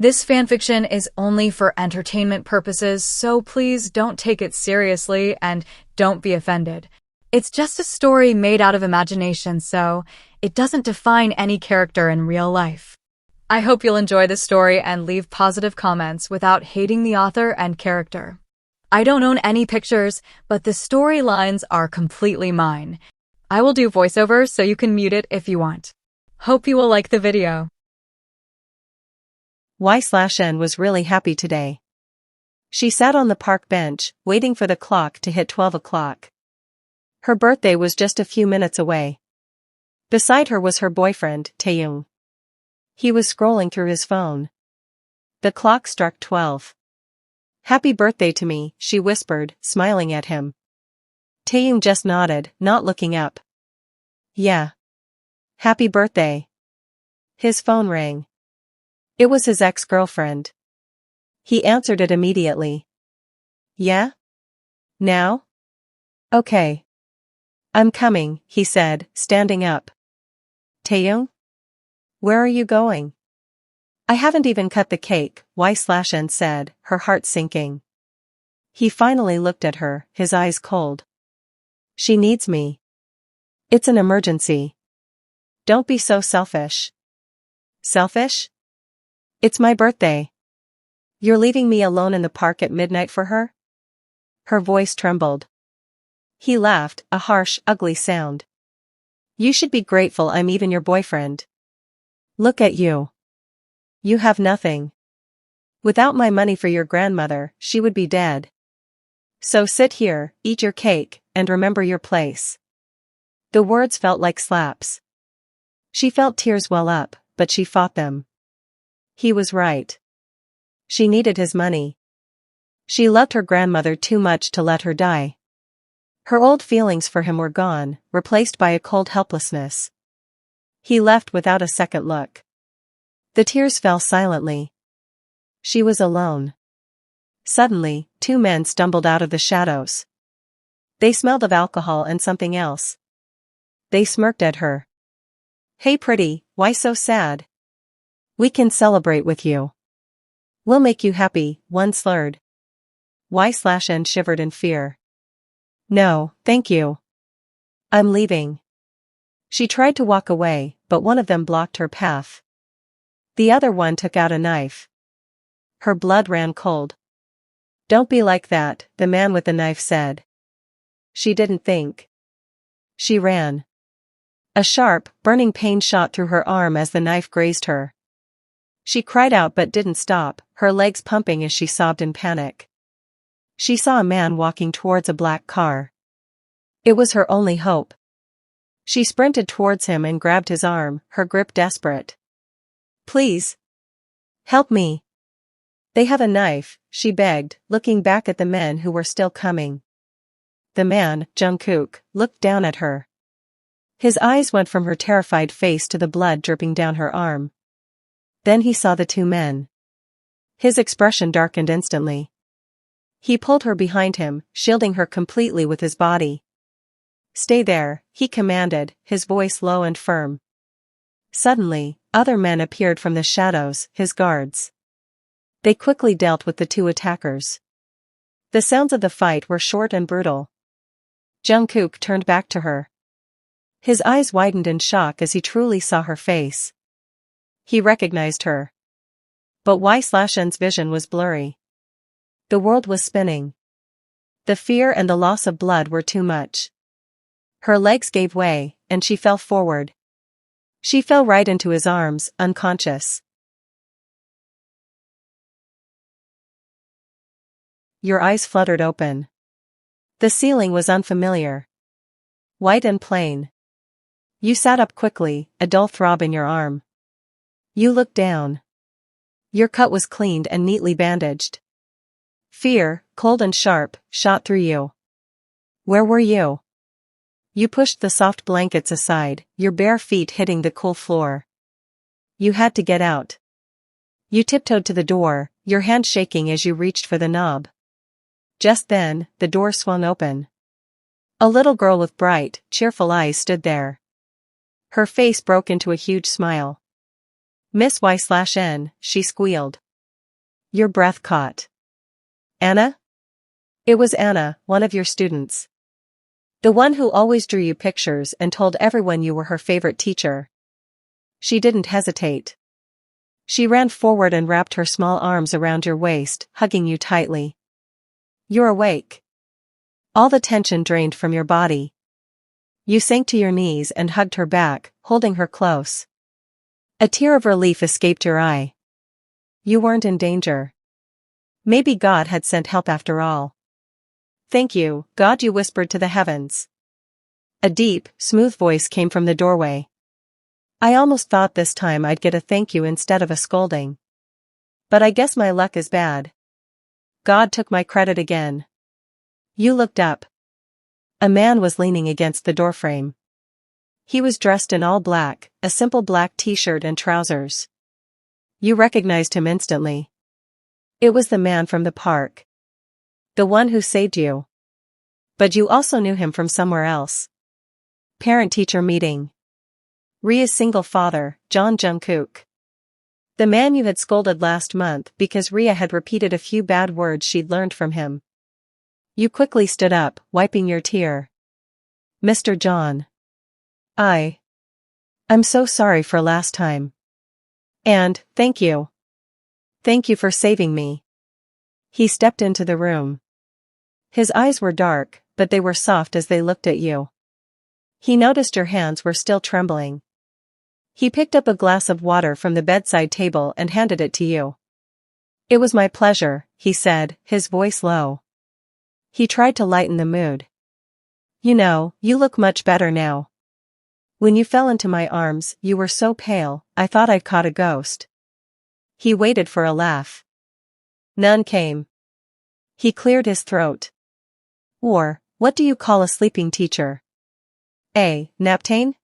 This fanfiction is only for entertainment purposes, so please don't take it seriously and don't be offended. It's just a story made out of imagination, so it doesn't define any character in real life. I hope you'll enjoy the story and leave positive comments without hating the author and character. I don't own any pictures, but the storylines are completely mine. I will do voiceover so you can mute it if you want. Hope you will like the video. Y/N was really happy today. She sat on the park bench, waiting for the clock to hit 12 o'clock. Her birthday was just a few minutes away. Beside her was her boyfriend, Taehyung. He was scrolling through his phone. The clock struck 12. "Happy birthday to me," she whispered, smiling at him. Taehyung just nodded, not looking up. "Yeah. Happy birthday." His phone rang. It was his ex-girlfriend. He answered it immediately. "Yeah? Now? Okay. I'm coming," he said, standing up. "Taehyung? Where are you going?" "I haven't even cut the cake," Y/N said, her heart sinking. He finally looked at her, his eyes cold. "She needs me. It's an emergency. Don't be so selfish." "Selfish? It's my birthday. You're leaving me alone in the park at midnight for her?" Her voice trembled. He laughed, a harsh, ugly sound. "You should be grateful I'm even your boyfriend. Look at you. You have nothing. Without my money for your grandmother, she would be dead. So sit here, eat your cake, and remember your place." The words felt like slaps. She felt tears well up, but she fought them. He was right. She needed his money. She loved her grandmother too much to let her die. Her old feelings for him were gone, replaced by a cold helplessness. He left without a second look. The tears fell silently. She was alone. Suddenly, two men stumbled out of the shadows. They smelled of alcohol and something else. They smirked at her. "Hey pretty, why so sad? We can celebrate with you. We'll make you happy," one slurred. Y/N shivered in fear. "No, thank you. I'm leaving." She tried to walk away, but one of them blocked her path. The other one took out a knife. Her blood ran cold. "Don't be like that," the man with the knife said. She didn't think. She ran. A sharp, burning pain shot through her arm as the knife grazed her. She cried out but didn't stop, her legs pumping as she sobbed in panic. She saw a man walking towards a black car. It was her only hope. She sprinted towards him and grabbed his arm, her grip desperate. "Please. Help me. They have a knife," she begged, looking back at the men who were still coming. The man, Jungkook, looked down at her. His eyes went from her terrified face to the blood dripping down her arm. Then he saw the two men. His expression darkened instantly. He pulled her behind him, shielding her completely with his body. "Stay there," he commanded, his voice low and firm. Suddenly, other men appeared from the shadows, his guards. They quickly dealt with the two attackers. The sounds of the fight were short and brutal. Jungkook turned back to her. His eyes widened in shock as he truly saw her face. He recognized her. But Y/N's vision was blurry. The world was spinning. The fear and the loss of blood were too much. Her legs gave way, and she fell forward. She fell right into his arms, unconscious. Your eyes fluttered open. The ceiling was unfamiliar. White and plain. You sat up quickly, a dull throb in your arm. You looked down. Your cut was cleaned and neatly bandaged. Fear, cold and sharp, shot through you. Where were you? You pushed the soft blankets aside, your bare feet hitting the cool floor. You had to get out. You tiptoed to the door, your hand shaking as you reached for the knob. Just then, the door swung open. A little girl with bright, cheerful eyes stood there. Her face broke into a huge smile. "Miss Y/N," she squealed. Your breath caught. Anna? It was Anna, one of your students. The one who always drew you pictures and told everyone you were her favorite teacher. She didn't hesitate. She ran forward and wrapped her small arms around your waist, hugging you tightly. You're awake. All the tension drained from your body. You sank to your knees and hugged her back, holding her close. A tear of relief escaped your eye. You weren't in danger. Maybe God had sent help after all. Thank you, God, you whispered to the heavens. A deep, smooth voice came from the doorway. I almost thought this time I'd get a thank you instead of a scolding. But I guess my luck is bad. God took my credit again. You looked up. A man was leaning against the doorframe. He was dressed in all black, a simple black t-shirt and trousers. You recognized him instantly. It was the man from the park. The one who saved you. But you also knew him from somewhere else. Parent-teacher meeting. Rhea's single father, Jungkook. The man you had scolded last month because Rhea had repeated a few bad words she'd learned from him. You quickly stood up, wiping your tear. Mr. John. I'm so sorry for last time. And, thank you. Thank you for saving me. He stepped into the room. His eyes were dark, but they were soft as they looked at you. He noticed your hands were still trembling. He picked up a glass of water from the bedside table and handed it to you. It was my pleasure, he said, his voice low. He tried to lighten the mood. You know, you look much better now. When you fell into my arms, you were so pale, I thought I'd caught a ghost. He waited for a laugh. None came. He cleared his throat. Or, what do you call a sleeping teacher? Naptain?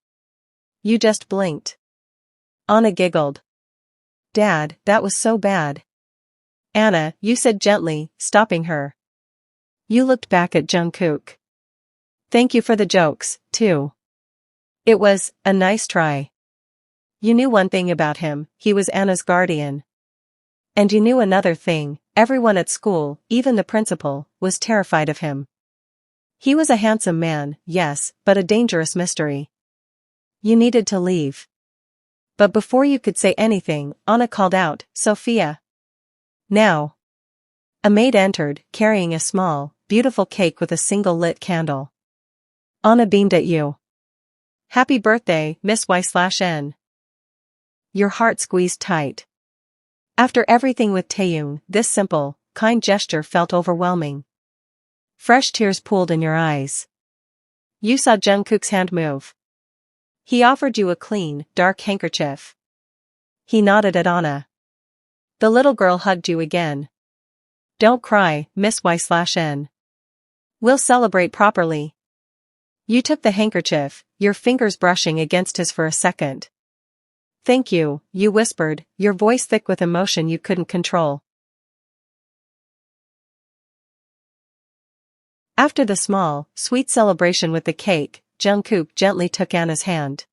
You just blinked. Anna giggled. Dad, that was so bad. Anna, you said gently, stopping her. You looked back at Jungkook. Thank you for the jokes, too. It was a nice try. You knew one thing about him, he was Anna's guardian. And you knew another thing, everyone at school, even the principal, was terrified of him. He was a handsome man, yes, but a dangerous mystery. You needed to leave. But before you could say anything, Anna called out, Sophia. Now. A maid entered, carrying a small, beautiful cake with a single lit candle. Anna beamed at you. Happy birthday, Miss Y/N. Your heart squeezed tight. After everything with Taehyung, this simple, kind gesture felt overwhelming. Fresh tears pooled in your eyes. You saw Jungkook's hand move. He offered you a clean, dark handkerchief. He nodded at Anna. The little girl hugged you again. Don't cry, Miss Y/N. We'll celebrate properly. You took the handkerchief, your fingers brushing against his for a second. Thank you, you whispered, your voice thick with emotion you couldn't control. After the small, sweet celebration with the cake, Jungkook gently took Anna's hand.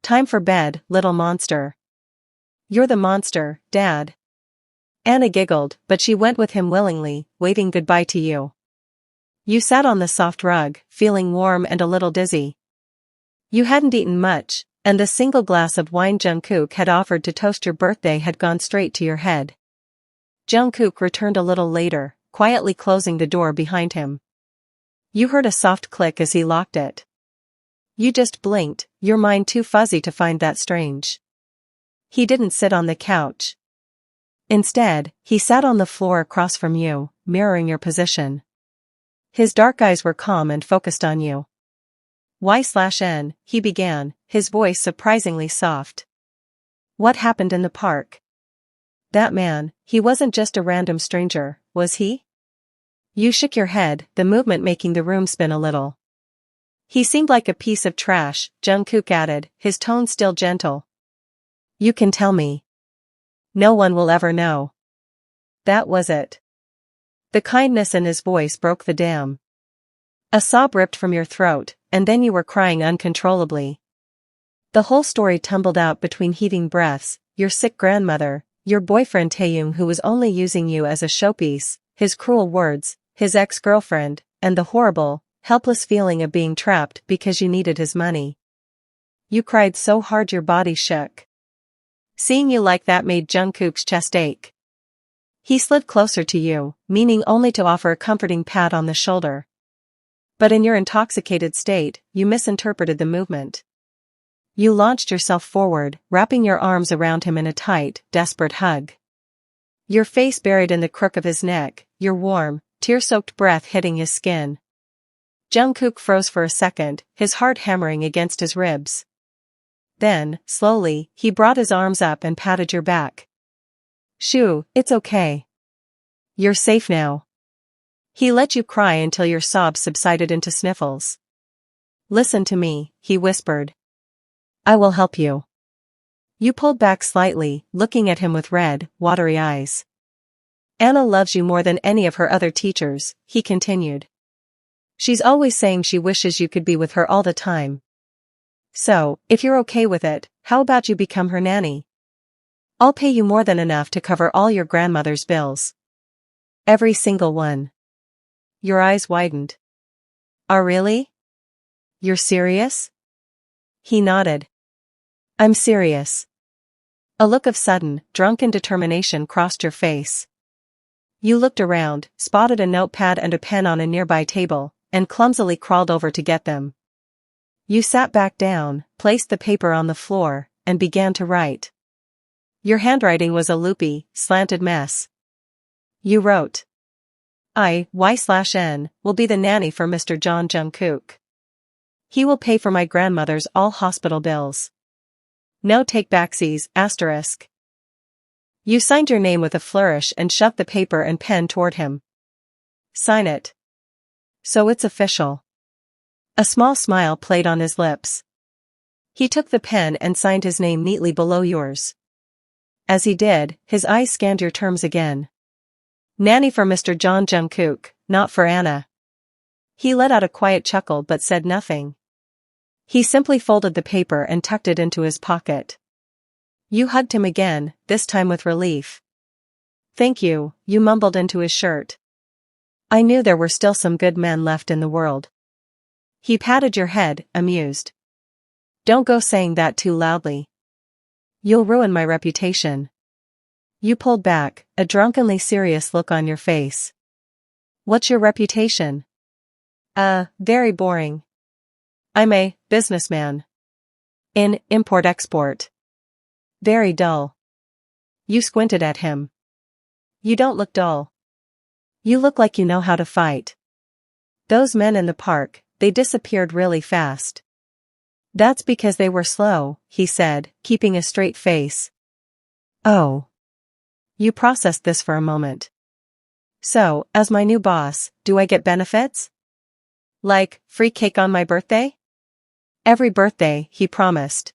Time for bed, little monster. You're the monster, Dad. Anna giggled, but she went with him willingly, waving goodbye to you. You sat on the soft rug, feeling warm and a little dizzy. You hadn't eaten much, and the single glass of wine Jungkook had offered to toast your birthday had gone straight to your head. Jungkook returned a little later, quietly closing the door behind him. You heard a soft click as he locked it. You just blinked, your mind too fuzzy to find that strange. He didn't sit on the couch. Instead, he sat on the floor across from you, mirroring your position. His dark eyes were calm and focused on you. Y/N, he began, his voice surprisingly soft. What happened in the park? That man, he wasn't just a random stranger, was he? You shook your head, the movement making the room spin a little. He seemed like a piece of trash, Jungkook added, his tone still gentle. You can tell me. No one will ever know. That was it. The kindness in his voice broke the dam. A sob ripped from your throat, and then you were crying uncontrollably. The whole story tumbled out between heaving breaths, your sick grandmother, Your boyfriend Taehyung, who was only using you as a showpiece, his cruel words, his ex-girlfriend, and the horrible, helpless feeling of being trapped because you needed his money. You cried so hard your body shook. Seeing you like that made Jungkook's chest ache. He slid closer to you, meaning only to offer a comforting pat on the shoulder. But in your intoxicated state, you misinterpreted the movement. You launched yourself forward, wrapping your arms around him in a tight, desperate hug. Your face buried in the crook of his neck, your warm, tear-soaked breath hitting his skin. Jungkook froze for a second, his heart hammering against his ribs. Then, slowly, he brought his arms up and patted your back. Shoo, it's okay. You're safe now. He let you cry until your sobs subsided into sniffles. Listen to me, he whispered. I will help you. You pulled back slightly, looking at him with red, watery eyes. Anna loves you more than any of her other teachers, he continued. She's always saying she wishes you could be with her all the time. So, if you're okay with it, how about you become her nanny? I'll pay you more than enough to cover all your grandmother's bills. Every single one. Your eyes widened. Oh, really? You're serious? He nodded. I'm serious. A look of sudden, drunken determination crossed your face. You looked around, spotted a notepad and a pen on a nearby table, and clumsily crawled over to get them. You sat back down, placed the paper on the floor, and began to write. Your handwriting was a loopy, slanted mess. You wrote, I/N will be the nanny for Mr. John Jungkook. He will pay for my grandmother's all hospital bills. No take-backsies, asterisk. You signed your name with a flourish and shoved the paper and pen toward him. Sign it. So it's official. A small smile played on his lips. He took the pen and signed his name neatly below yours. As he did, his eyes scanned your terms again. Nanny for Mr. John Jungkook, not for Anna. He let out a quiet chuckle but said nothing. He simply folded the paper and tucked it into his pocket. You hugged him again, this time with relief. Thank you, you mumbled into his shirt. I knew there were still some good men left in the world. He patted your head, amused. Don't go saying that too loudly. You'll ruin my reputation. You pulled back, a drunkenly serious look on your face. What's your reputation? Very boring. I'm a businessman. In import-export. Very dull. You squinted at him. You don't look dull. You look like you know how to fight. Those men in the park, they disappeared really fast. That's because they were slow, he said, keeping a straight face. Oh. You processed this for a moment. So, as my new boss, do I get benefits? Like, free cake on my birthday? Every birthday, he promised.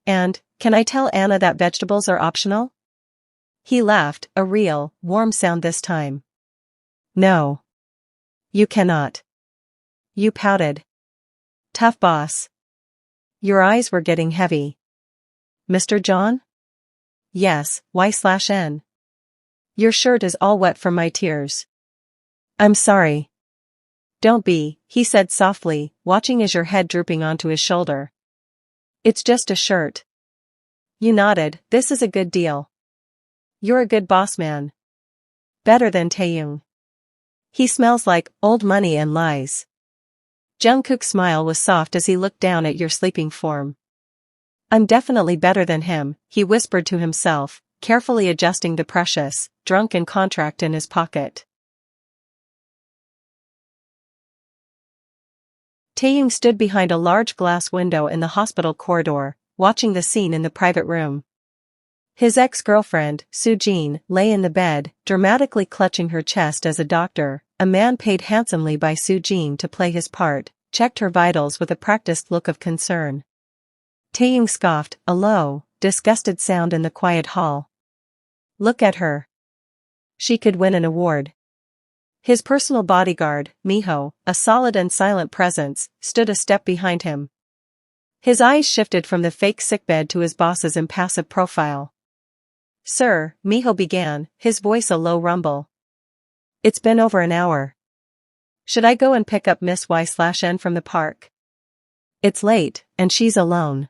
And, can I tell Anna that vegetables are optional? He laughed, a real, warm sound this time. No. You cannot. You pouted. Tough boss. Your eyes were getting heavy. Mr. John? Yes, Y/N. Your shirt is all wet from my tears. I'm sorry. Don't be, he said softly, watching as your head drooping onto his shoulder. It's just a shirt. You nodded, this is a good deal. You're a good boss man. Better than Taehyung. He smells like old money and lies. Jungkook's smile was soft as he looked down at your sleeping form. I'm definitely better than him, he whispered to himself, carefully adjusting the precious, drunken contract in his pocket. Taehyung stood behind a large glass window in the hospital corridor, watching the scene in the private room. His ex-girlfriend, Soo-jin, lay in the bed, dramatically clutching her chest as a doctor, a man paid handsomely by Soo-jin to play his part, checked her vitals with a practiced look of concern. Taehyung scoffed, a low, disgusted sound in the quiet hall. Look at her. She could win an award. His personal bodyguard, Miho, a solid and silent presence, stood a step behind him. His eyes shifted from the fake sickbed to his boss's impassive profile. Sir, Miho began, his voice a low rumble. It's been over an hour. Should I go and pick up Miss Y/N from the park? It's late, and she's alone.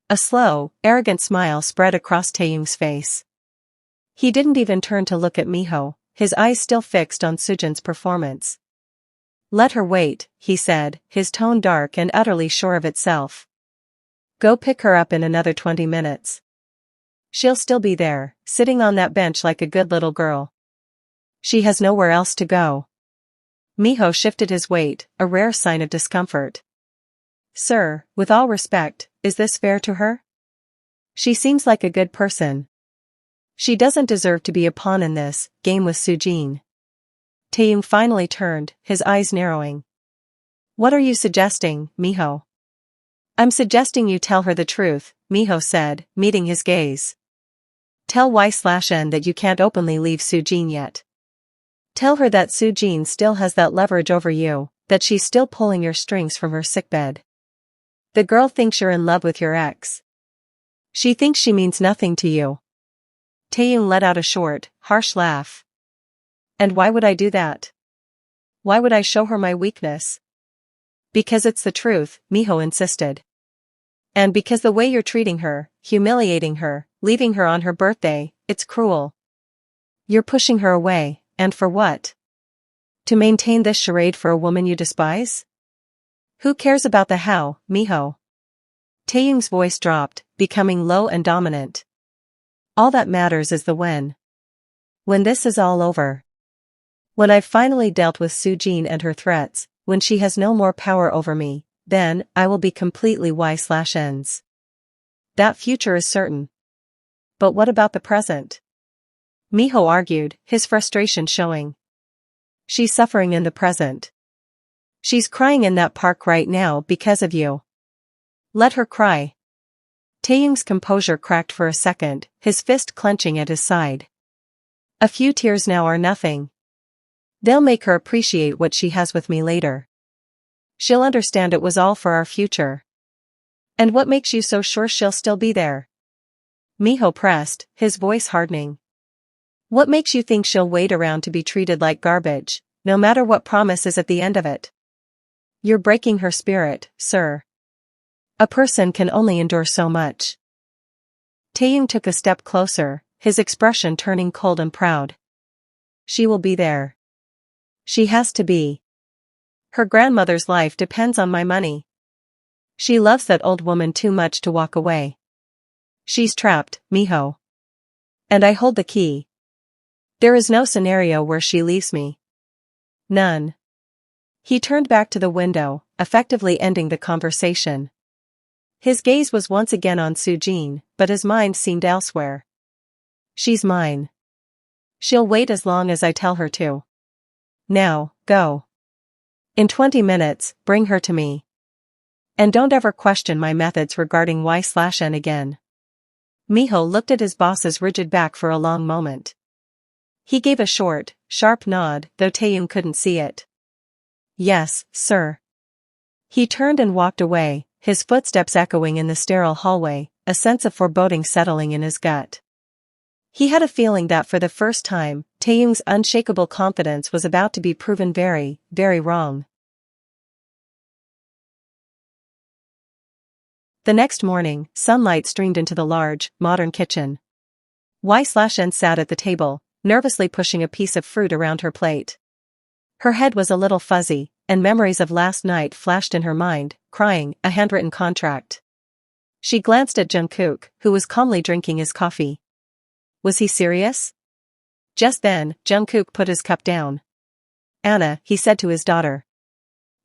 A slow, arrogant smile spread across Taehyung's face. He didn't even turn to look at Miho, his eyes still fixed on Sujin's performance. Let her wait, he said, his tone dark and utterly sure of itself. Go pick her up in another 20 minutes. She'll still be there, sitting on that bench like a good little girl. She has nowhere else to go. Miho shifted his weight, a rare sign of discomfort. Sir, with all respect, is this fair to her? She seems like a good person. She doesn't deserve to be a pawn in this game with Sujin. Taehyung finally turned, his eyes narrowing. What are you suggesting, Miho? I'm suggesting you tell her the truth, Miho said, meeting his gaze. Tell Y/N that you can't openly leave Sujin yet. Tell her that Sujin still has that leverage over you, that she's still pulling your strings from her sickbed. The girl thinks you're in love with your ex. She thinks she means nothing to you. Taehyung let out a short, harsh laugh. And why would I do that? Why would I show her my weakness? Because it's the truth, Miho insisted. And because the way you're treating her, humiliating her, leaving her on her birthday, it's cruel. You're pushing her away, and for what? To maintain this charade for a woman you despise? Who cares about the how, Miho? Taehyung's voice dropped, becoming low and dominant. All that matters is the when. When this is all over. When I've finally dealt with Sujin and her threats, when she has no more power over me, then I will be completely Y/N's. That future is certain. But what about the present? Miho argued, his frustration showing. She's suffering in the present. She's crying in that park right now because of you. Let her cry. Taehyung's composure cracked for a second, his fist clenching at his side. A few tears now are nothing. They'll make her appreciate what she has with me later. She'll understand it was all for our future. And what makes you so sure she'll still be there? Miho pressed, his voice hardening. What makes you think she'll wait around to be treated like garbage, no matter what promise is at the end of it? You're breaking her spirit, sir. A person can only endure so much. Taehyung took a step closer, his expression turning cold and proud. She will be there. She has to be. Her grandmother's life depends on my money. She loves that old woman too much to walk away. She's trapped, Miho. And I hold the key. There is no scenario where she leaves me. None. He turned back to the window, effectively ending the conversation. His gaze was once again on Sujin, but his mind seemed elsewhere. She's mine. She'll wait as long as I tell her to. Now, go. In 20 minutes, bring her to me. And don't ever question my methods regarding Y/N again. Miho looked at his boss's rigid back for a long moment. He gave a short, sharp nod, though Taehyung couldn't see it. Yes, sir. He turned and walked away, his footsteps echoing in the sterile hallway, a sense of foreboding settling in his gut. He had a feeling that for the first time, Taehyung's unshakable confidence was about to be proven very, very wrong. The next morning, sunlight streamed into the large, modern kitchen. Y/N sat at the table, nervously pushing a piece of fruit around her plate. Her head was a little fuzzy, and memories of last night flashed in her mind, crying, a handwritten contract. She glanced at Jungkook, who was calmly drinking his coffee. Was he serious? Just then, Jungkook put his cup down. Anna, he said to his daughter.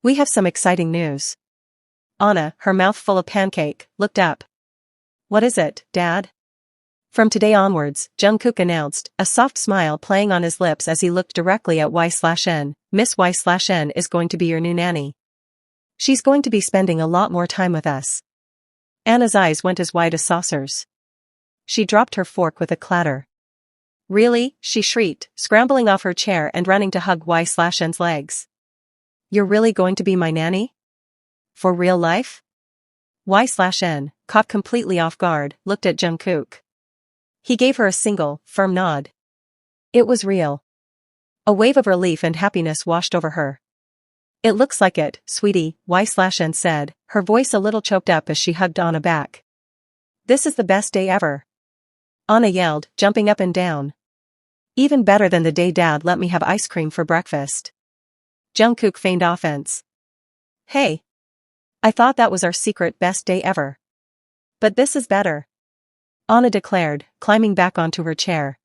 We have some exciting news. Anna, her mouth full of pancake, looked up. What is it, Dad? From today onwards, Jungkook announced, a soft smile playing on his lips as he looked directly at Y/N. Miss Y/N is going to be your new nanny. She's going to be spending a lot more time with us. Anna's eyes went as wide as saucers. She dropped her fork with a clatter. Really? She shrieked, scrambling off her chair and running to hug Y/N's legs. You're really going to be my nanny? For real life? Y/N, caught completely off guard, looked at Jungkook. He gave her a single, firm nod. It was real. A wave of relief and happiness washed over her. It looks like it, sweetie, Y/N said, her voice a little choked up as she hugged Anna back. This is the best day ever. Anna yelled, jumping up and down. Even better than the day Dad let me have ice cream for breakfast. Jungkook feigned offense. Hey. I thought that was our secret best day ever. But this is better. Anna declared, climbing back onto her chair.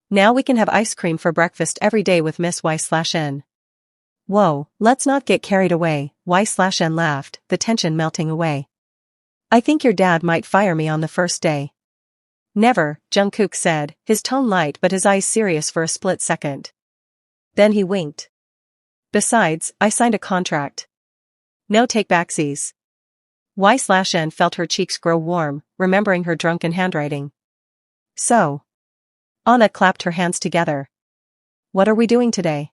Now we can have ice cream for breakfast every day with Miss Y/N. Whoa, let's not get carried away, Y/N laughed, the tension melting away. I think your dad might fire me on the first day. Never, Jungkook said, his tone light but his eyes serious for a split second. Then he winked. Besides, I signed a contract. No take-backsies. Y/N felt her cheeks grow warm, remembering her drunken handwriting. So. Anna clapped her hands together. What are we doing today?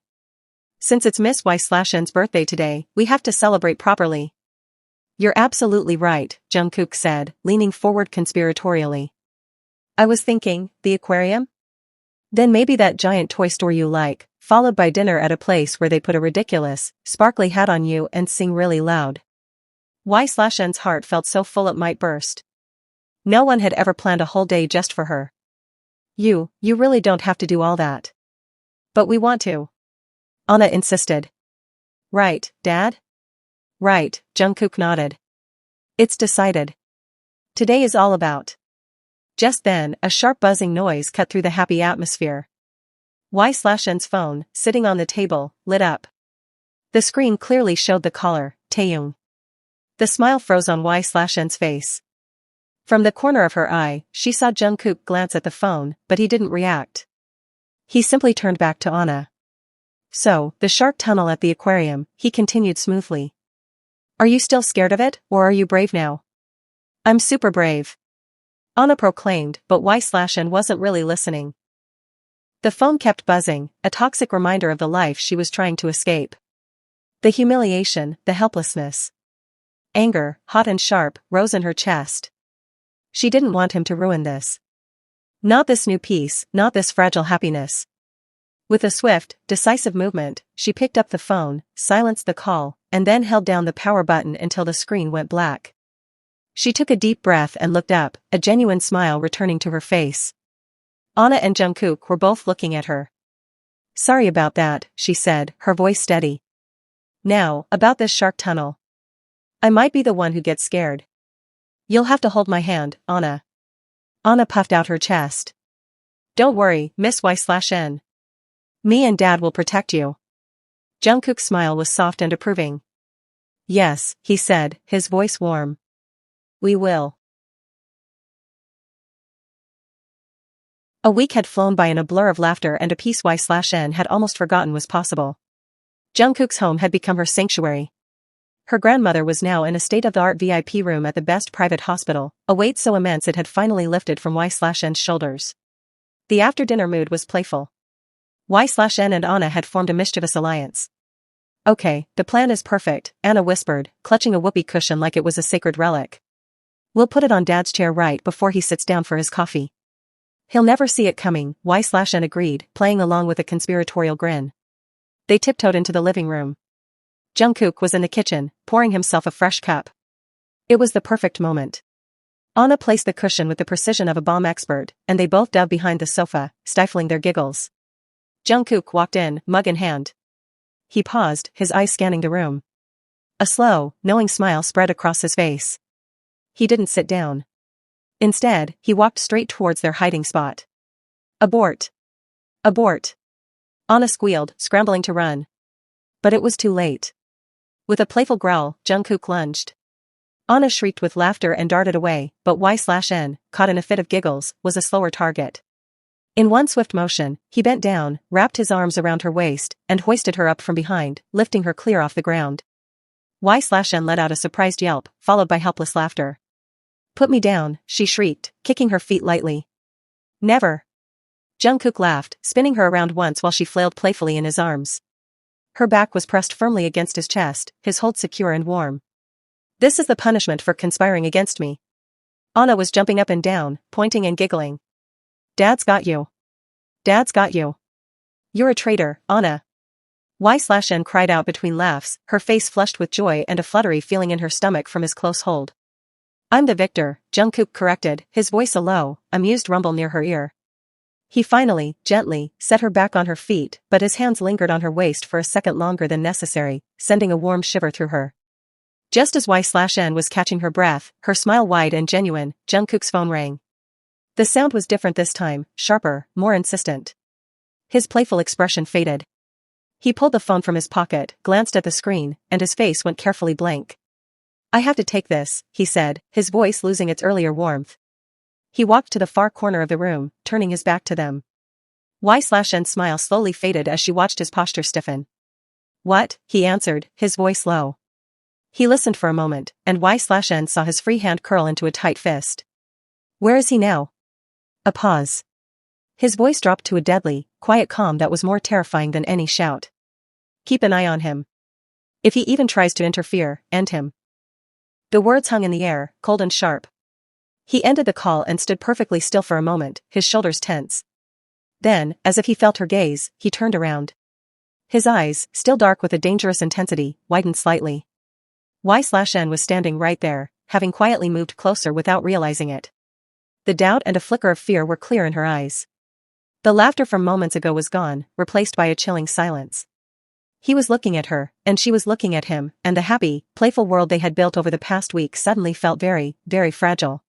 Since it's Miss Y/N's birthday today, we have to celebrate properly. You're absolutely right, Jungkook said, leaning forward conspiratorially. I was thinking, the aquarium? Then maybe that giant toy store you like, followed by dinner at a place where they put a ridiculous, sparkly hat on you and sing really loud. Y/N's heart felt so full it might burst. No one had ever planned a whole day just for her. You really don't have to do all that. But we want to. Anna insisted. Right, Dad? Right, Jungkook nodded. It's decided. Today is all about. Just then, a sharp buzzing noise cut through the happy atmosphere. Y/N's phone, sitting on the table, lit up. The screen clearly showed the caller, Taehyung. The smile froze on Y/N's face. From the corner of her eye, she saw Jungkook glance at the phone, but he didn't react. He simply turned back to Anna. So, the shark tunnel at the aquarium, he continued smoothly. Are you still scared of it, or are you brave now? I'm super brave. Anna proclaimed, but Y/N wasn't really listening. The phone kept buzzing, a toxic reminder of the life she was trying to escape. The humiliation, the helplessness. Anger, hot and sharp, rose in her chest. She didn't want him to ruin this. Not this new peace, not this fragile happiness. With a swift, decisive movement, she picked up the phone, silenced the call, and then held down the power button until the screen went black. She took a deep breath and looked up, a genuine smile returning to her face. Anna and Jungkook were both looking at her. Sorry about that, she said, her voice steady. Now, about this shark tunnel. I might be the one who gets scared. You'll have to hold my hand, Anna. Anna puffed out her chest. Don't worry, Miss Y/N. Me and Dad will protect you. Jungkook's smile was soft and approving. Yes, he said, his voice warm. We will. A week had flown by in a blur of laughter and a peace Y/N had almost forgotten was possible. Jungkook's home had become her sanctuary. Her grandmother was now in a state-of-the-art VIP room at the best private hospital, a weight so immense it had finally lifted from Y/N's shoulders. The after-dinner mood was playful. Y/N and Anna had formed a mischievous alliance. Okay, the plan is perfect, Anna whispered, clutching a whoopee cushion like it was a sacred relic. We'll put it on Dad's chair right before he sits down for his coffee. He'll never see it coming, Y/N agreed, playing along with a conspiratorial grin. They tiptoed into the living room. Jungkook was in the kitchen, pouring himself a fresh cup. It was the perfect moment. Anna placed the cushion with the precision of a bomb expert, and they both dove behind the sofa, stifling their giggles. Jungkook walked in, mug in hand. He paused, his eyes scanning the room. A slow, knowing smile spread across his face. He didn't sit down. Instead, he walked straight towards their hiding spot. Abort. Abort. Anna squealed, scrambling to run. But it was too late. With a playful growl, Jungkook lunged. Anna shrieked with laughter and darted away, but Y/N, caught in a fit of giggles, was a slower target. In one swift motion, he bent down, wrapped his arms around her waist, and hoisted her up from behind, lifting her clear off the ground. Y/N let out a surprised yelp, followed by helpless laughter. Put me down, she shrieked, kicking her feet lightly. Never. Jungkook laughed, spinning her around once while she flailed playfully in his arms. Her back was pressed firmly against his chest, his hold secure and warm. This is the punishment for conspiring against me. Anna was jumping up and down, pointing and giggling. Dad's got you. Dad's got you. You're a traitor, Anna. Y/N cried out between laughs, her face flushed with joy and a fluttery feeling in her stomach from his close hold. I'm the victor, Jungkook corrected, his voice a low, amused rumble near her ear. He finally, gently, set her back on her feet, but his hands lingered on her waist for a second longer than necessary, sending a warm shiver through her. Just as Y/N was catching her breath, her smile wide and genuine, Jungkook's phone rang. The sound was different this time, sharper, more insistent. His playful expression faded. He pulled the phone from his pocket, glanced at the screen, and his face went carefully blank. I have to take this, he said, his voice losing its earlier warmth. He walked to the far corner of the room, turning his back to them. Y/N's smile slowly faded as she watched his posture stiffen. What? He answered, his voice low. He listened for a moment, and Y/N saw his free hand curl into a tight fist. Where is he now? A pause. His voice dropped to a deadly, quiet calm that was more terrifying than any shout. Keep an eye on him. If he even tries to interfere, end him. The words hung in the air, cold and sharp. He ended the call and stood perfectly still for a moment, his shoulders tense. Then, as if he felt her gaze, he turned around. His eyes, still dark with a dangerous intensity, widened slightly. Y/N was standing right there, having quietly moved closer without realizing it. The doubt and a flicker of fear were clear in her eyes. The laughter from moments ago was gone, replaced by a chilling silence. He was looking at her, and she was looking at him, and the happy, playful world they had built over the past week suddenly felt very, very fragile.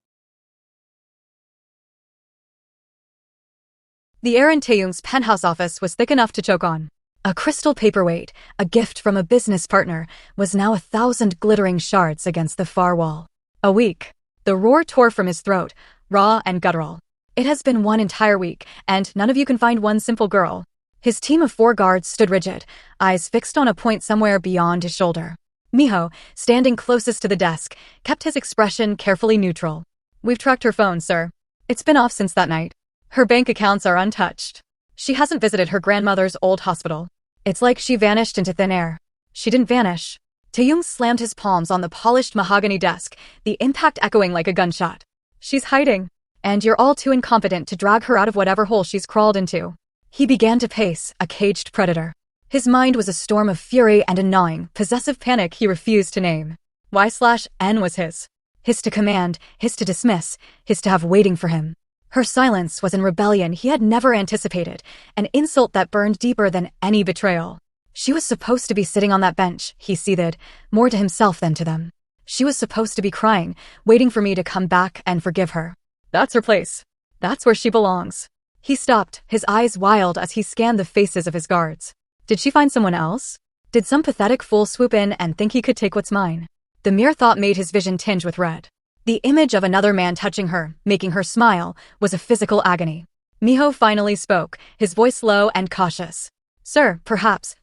The air in Taehyung's penthouse office was thick enough to choke on. A crystal paperweight, a gift from a business partner, was now 1,000 glittering shards against the far wall. A week. The roar tore from his throat, raw and guttural. It has been one entire week, and none of you can find one simple girl. His team of 4 guards stood rigid, eyes fixed on a point somewhere beyond his shoulder. Miho, standing closest to the desk, kept his expression carefully neutral. We've tracked her phone, sir. It's been off since that night. Her bank accounts are untouched. She hasn't visited her grandmother's old hospital. It's like she vanished into thin air. She didn't vanish. Taehyung slammed his palms on the polished mahogany desk, the impact echoing like a gunshot. She's hiding, and you're all too incompetent to drag her out of whatever hole she's crawled into. He began to pace, a caged predator. His mind was a storm of fury and a gnawing, possessive panic he refused to name. Y/N was his. His to command, his to dismiss, his to have waiting for him. Her silence was in rebellion he had never anticipated, an insult that burned deeper than any betrayal. She was supposed to be sitting on that bench, he seethed, more to himself than to them. She was supposed to be crying, waiting for me to come back and forgive her. That's her place. That's where she belongs. He stopped, his eyes wild as he scanned the faces of his guards. Did she find someone else? Did some pathetic fool swoop in and think he could take what's mine? The mere thought made his vision tinge with red. The image of another man touching her, making her smile, was a physical agony. Miho finally spoke, his voice low and cautious. Sir, perhaps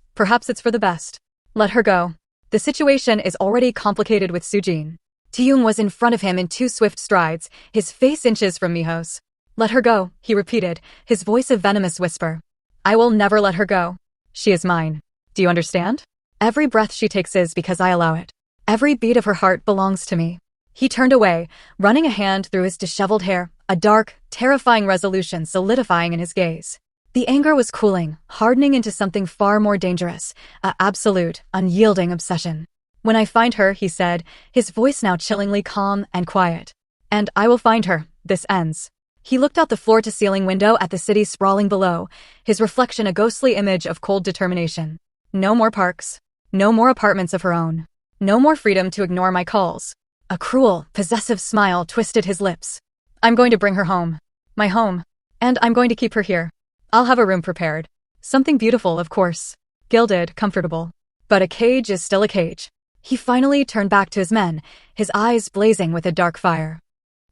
it's for the best. Let her go. The situation is already complicated with Sujin. Taehyung was in front of him in 2 swift strides, his face inches from Miho's. Let her go, he repeated, his voice a venomous whisper. I will never let her go. She is mine. Do you understand? Every breath she takes is because I allow it. Every beat of her heart belongs to me. He turned away, running a hand through his disheveled hair, a dark, terrifying resolution solidifying in his gaze. The anger was cooling, hardening into something far more dangerous, a absolute, unyielding obsession. When I find her, he said, his voice now chillingly calm and quiet. And I will find her. This ends. He looked out the floor-to-ceiling window at the city sprawling below, his reflection a ghostly image of cold determination. No more parks. No more apartments of her own. No more freedom to ignore my calls. A cruel, possessive smile twisted his lips. I'm going to bring her home. My home. And I'm going to keep her here. I'll have a room prepared. Something beautiful, of course. Gilded, comfortable. But a cage is still a cage. He finally turned back to his men, his eyes blazing with a dark fire.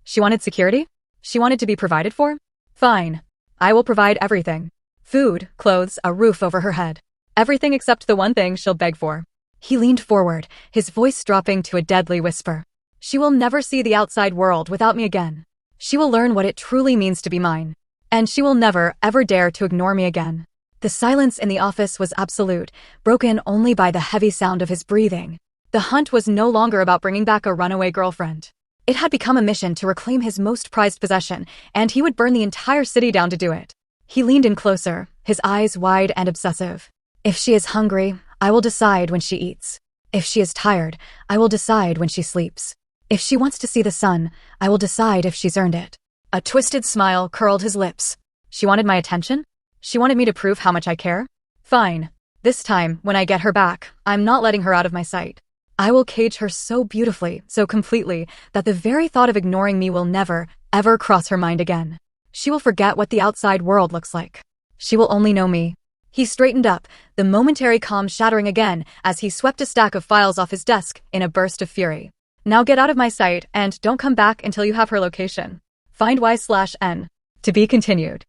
She wanted security? She wanted to be provided for? Fine. I will provide everything. Food, clothes, a roof over her head. Everything except the one thing she'll beg for. He leaned forward, his voice dropping to a deadly whisper. She will never see the outside world without me again. She will learn what it truly means to be mine. And she will never, ever dare to ignore me again. The silence in the office was absolute, broken only by the heavy sound of his breathing. The hunt was no longer about bringing back a runaway girlfriend. It had become a mission to reclaim his most prized possession, and he would burn the entire city down to do it. He leaned in closer, his eyes wide and obsessive. If she is hungry, I will decide when she eats. If she is tired, I will decide when she sleeps. If she wants to see the sun, I will decide if she's earned it. A twisted smile curled his lips. She wanted my attention? She wanted me to prove how much I care? Fine. This time, when I get her back, I'm not letting her out of my sight. I will cage her so beautifully, so completely, that the very thought of ignoring me will never, ever cross her mind again. She will forget what the outside world looks like. She will only know me. He straightened up, the momentary calm shattering again as he swept a stack of files off his desk in a burst of fury. Now get out of my sight and don't come back until you have her location. Find Y/N. To be continued.